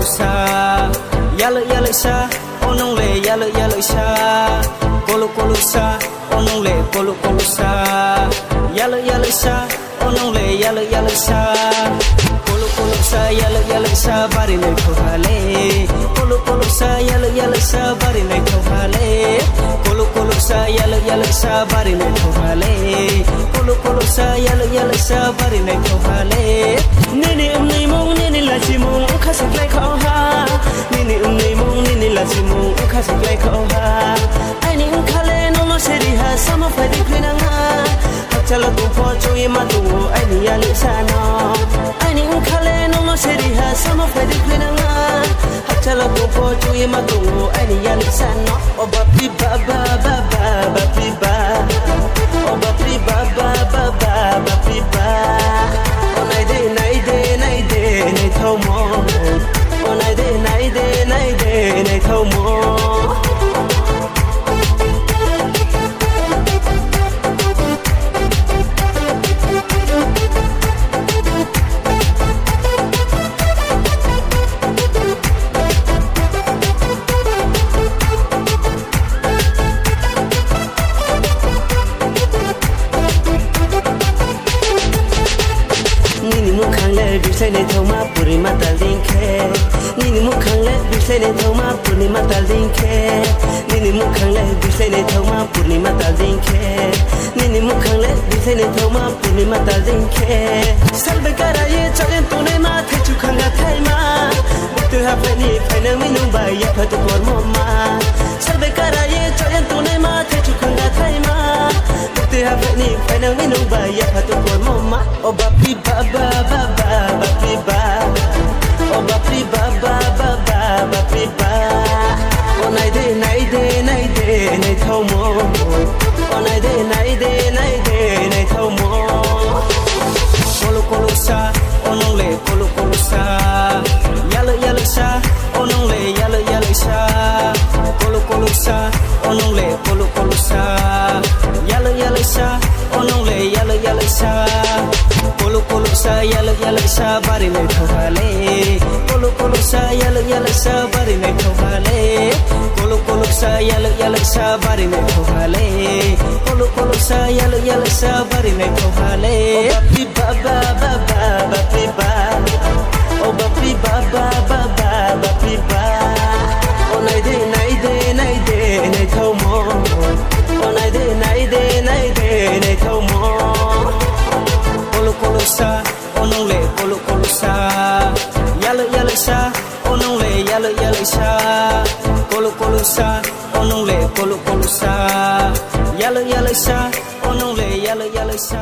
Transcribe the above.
sa yalo sa onong le yalo sa kolo sa onong le kolo sa yalo sa onong le yalo sa kolo sa yalo sa bari le thole kolo sa yalo sa bari le thole kolo sa yalo sa bari le thole kolo sa yalo sa bari le thole nini umni mong nini la chi mong khasik lai khao ha nini umni mong nini la chi mong khasik lai khao ha ai ning khale no no seri ha sama phai di khina ha chalo tu pho choi ma tu ai ni ya li sa no ai ning khale no no seri ha sama phai di khina ha chalo tu pho choi ma tu ai ni ya li sa no o ba pi ba ba ba ba ba pi ba o ba pi ba ba ba ba ba pi ba o nai de nai thâu mò o nai de nai thâu mò Bisai ne thoma puri mata linke nini mukhang le bisai ne thoma puri mata linke nini mukhang le bisai ne thoma puri mata linke nini mukhang le bisai ne thoma puri mata linke salbe kara ye chalen tune ma the chukhanga thai ma tu ha phani phana minu ba ya phat kor mo ma salbe kara ye chalen tune ma the chukhanga thai ma tu ha phani phana minu ba ya phat kor mo ma o ba pi ba ba ba ba pi ba o ba pi ba ba ba ba pi ba o nai de nai thâu mo o nai de nai thâu mo kolo sa onong le kolo sa yalo sa onong le yalo sa kolo sa onong le kolo sa yalo sa onong le yalo sa kolo sa yalo sa bari le thole kolo sa yalo sa bari le thole kolo sa yalo sa bari le thole kolo sa yalo sa bari le thole o pi ba ba ba ba pi ba o ba pi ba ba ba ba pi ba o nai de nai thâu mo o nai de nai thâu mo kolo sa onong le kolo sa yalo sa onong le yalo sa kolo sa onong le kolo sa yalo sa onong le yalo sa